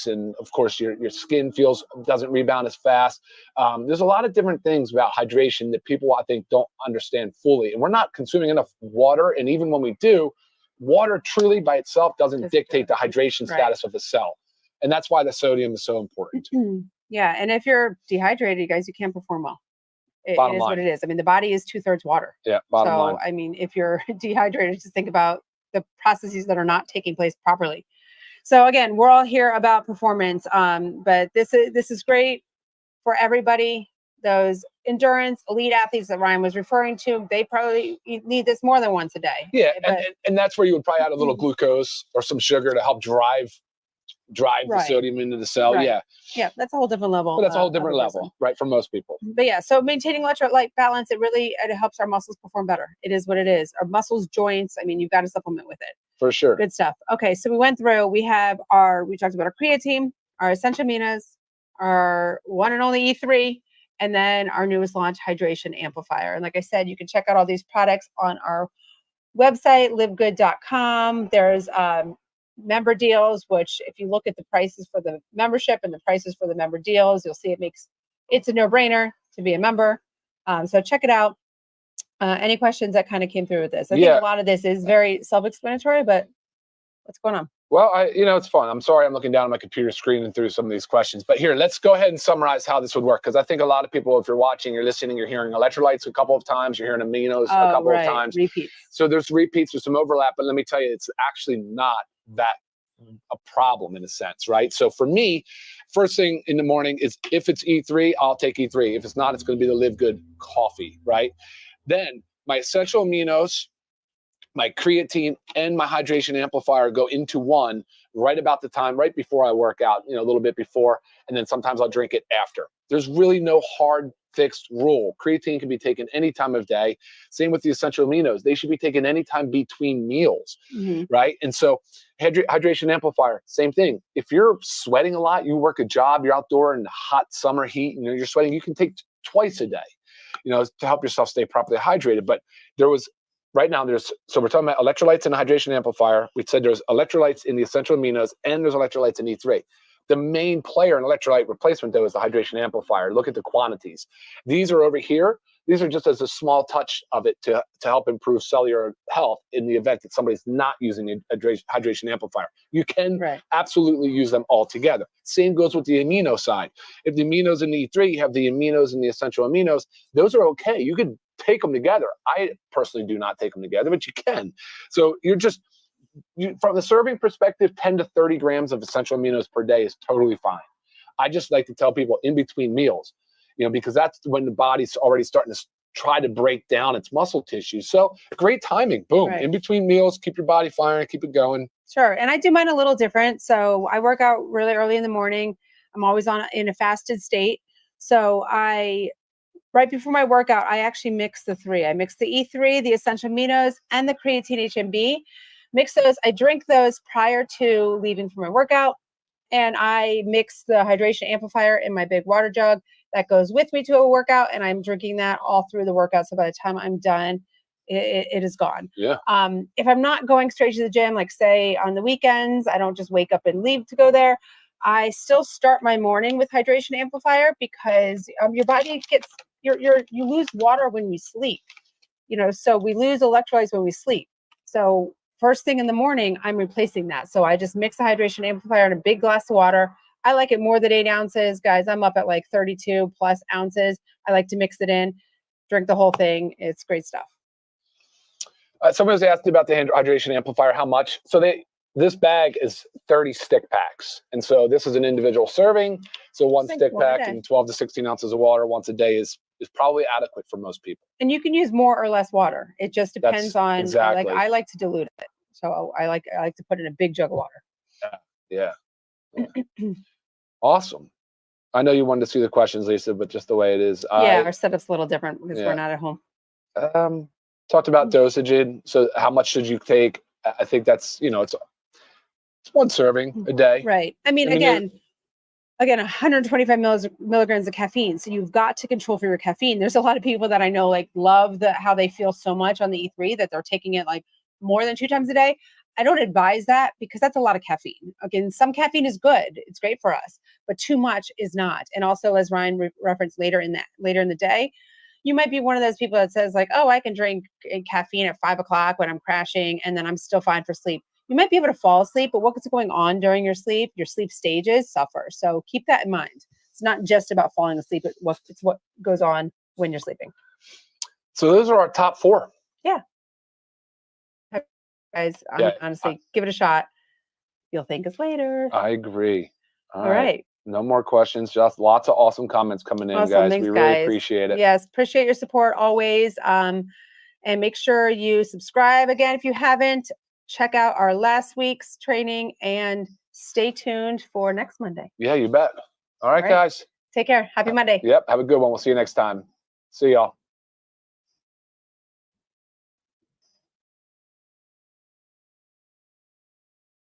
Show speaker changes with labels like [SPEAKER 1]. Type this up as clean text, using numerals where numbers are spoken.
[SPEAKER 1] and of course your skin doesn't rebound as fast. There's a lot of different things about hydration that people, I think, don't understand fully, and we're not consuming enough water. And even when we do, water truly by itself doesn't dictate the hydration status of the cell, and that's why the sodium is so important.
[SPEAKER 2] Yeah, and if you're dehydrated, you guys, you can't perform well. It is what it is. I mean, the body is 2/3 water.
[SPEAKER 1] Yeah, bottom line.
[SPEAKER 2] I mean, if you're dehydrated, just think about the processes that are not taking place properly. So again, we're all here about performance, but this is great for everybody. Those endurance elite athletes that Ryan was referring to, they probably need this more than once a day.
[SPEAKER 1] Yeah, and that's where you would probably add a little glucose or some sugar to help drive the sodium into the cell. Yeah,
[SPEAKER 2] that's a whole different level.
[SPEAKER 1] But that's a whole different level, right, for most people.
[SPEAKER 2] But yeah, so maintaining electrolyte balance, it helps our muscles perform better. It is what it is. Our muscles, joints, I mean, you've got to supplement with it.
[SPEAKER 1] For sure.
[SPEAKER 2] Good stuff. Okay, so we talked about our creatine, our essential aminos, our one and only E3, and then our newest launch, hydration amplifier. And like I said, you can check out all these products on our website, livegood.com. There's member deals, which if you look at the prices for the membership and the prices for the member deals, you'll see it's a no-brainer to be a member. So check it out. Any questions that kind of came through with this? I think a lot of this is very self-explanatory, but what's going on?
[SPEAKER 1] Well, it's fun. I'm sorry I'm looking down at my computer screen and through some of these questions. But here, let's go ahead and summarize how this would work. Because I think a lot of people, if you're watching, you're listening, you're hearing electrolytes a couple of times, you're hearing aminos a couple of times.
[SPEAKER 2] Repeats.
[SPEAKER 1] So there's repeats, there's some overlap. But let me tell you, it's actually not that a problem in a sense, right? So for me, first thing in the morning is if it's E3, I'll take E3. If it's not, it's going to be the LiveGood coffee, right? Then my essential aminos, my creatine, and my hydration amplifier go into one right about the time, right before I work out, a little bit before, and then sometimes I'll drink it after. There's really no hard fixed rule. Creatine can be taken any time of day. Same with the essential aminos. They should be taken anytime between meals, right? And so hydration amplifier, same thing. If you're sweating a lot, you work a job, you're outdoor in hot summer heat, you're sweating, you can take twice a day, to help yourself stay properly hydrated. But right now, so we're talking about electrolytes and hydration amplifier. We said there's electrolytes in the essential aminos and there's electrolytes in E3. The main player in electrolyte replacement, though, is the hydration amplifier. Look at the quantities. These are over here. These are just as a small touch of it to help improve cellular health in the event that somebody's not using the hydration amplifier. You can absolutely use them all together. Same goes with the amino side. If the aminos in the E3, you have the aminos and the essential aminos. Those are okay. You could take them together. I personally do not take them together, but you can. So from the serving perspective, 10 to 30 grams of essential aminos per day is totally fine. I just like to tell people in between meals, because that's when the body's already starting to try to break down its muscle tissue. So great timing, boom, in between meals, keep your body firing, keep it going.
[SPEAKER 2] Sure, and I do mine a little different. So I work out really early in the morning. I'm always in a fasted state. So right before my workout, I actually mix the three. I mix the E3, the essential aminos, and the creatine HMB. Mix those. I drink those prior to leaving for my workout, and I mix the hydration amplifier in my big water jug that goes with me to a workout, and I'm drinking that all through the workout. So by the time I'm done, it is gone.
[SPEAKER 1] Yeah.
[SPEAKER 2] If I'm not going straight to the gym, like say on the weekends, I don't just wake up and leave to go there. I still start my morning with hydration amplifier because your body you lose water when you sleep. So we lose electrolytes when we sleep. So first thing in the morning, I'm replacing that. So I just mix the hydration amplifier in a big glass of water. I like it more than 8 ounces. Guys, I'm up at like 32 plus ounces. I like to mix it in, drink the whole thing. It's great stuff.
[SPEAKER 1] Someone was asking about the hydration amplifier, how much? So this bag is 30 stick packs. And so this is an individual serving. So one stick pack and 12 to 16 ounces of water once a day is probably adequate for most people.
[SPEAKER 2] And you can use more or less water. It just depends on,
[SPEAKER 1] exactly.
[SPEAKER 2] I like to dilute it. So I like to put in a big jug of water.
[SPEAKER 1] Yeah. Awesome. I know you wanted to see the questions, Lisa, but just the way it is.
[SPEAKER 2] Our setup's a little different because we're not at home.
[SPEAKER 1] Talked about dosage. So how much should you take? I think that's, it's one serving a day.
[SPEAKER 2] Right. I mean, again, 125 milligrams of caffeine. So you've got to control for your caffeine. There's a lot of people that I know love how they feel so much on the E3 that they're taking it more than 2 times a day. I don't advise that because that's a lot of caffeine. Again, some caffeine is good. It's great for us, but too much is not. And also, as Ryan referenced later in the day, you might be one of those people that says like, oh, I can drink caffeine at 5 o'clock when I'm crashing and then I'm still fine for sleep. You might be able to fall asleep, but what's going on during your sleep stages suffer. So keep that in mind. It's not just about falling asleep. It's what goes on when you're sleeping.
[SPEAKER 1] So those are our top 4.
[SPEAKER 2] Yeah. Guys, honestly, give it a shot. You'll thank us later.
[SPEAKER 1] I agree.
[SPEAKER 2] All right.
[SPEAKER 1] No more questions. Just lots of awesome comments coming in, guys.
[SPEAKER 2] Thanks,
[SPEAKER 1] we really appreciate it.
[SPEAKER 2] Yes, appreciate your support always. And make sure you subscribe again if you haven't. Check out our last week's training and stay tuned for next Monday.
[SPEAKER 1] Yeah, you bet. All right, guys.
[SPEAKER 2] Take care. Happy Monday.
[SPEAKER 1] Yep. Have a good one. We'll see you next time. See y'all.